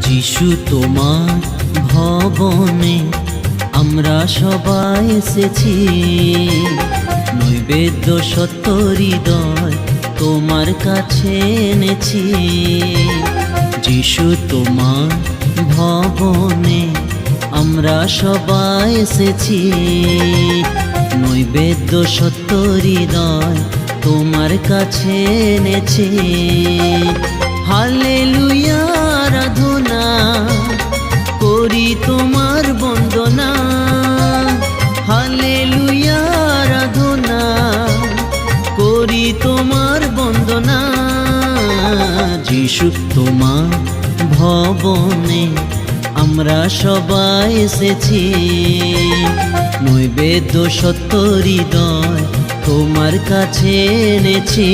যিশু তোমার ভবনে আমরা সবাই এসেছি, নৈবেদ্য সত্য হৃদয় তোমার কাছে এনেছি। যিশু তোমার ভবনে আমরা সবাই এসেছি, নৈবেদ্য সত্য হৃদয় তোমার কাছে এনেছি। হালেলুয়া আরাধনা করি তোমার বন্দনা, হালেলুয়া আরাধনা করি তোমার বন্দনা। যিশু তোমার ভবনে আমরা সবাই এসেছি, নৈবেদ্য সত্য হৃদয় তোমার কাছে এনেছি।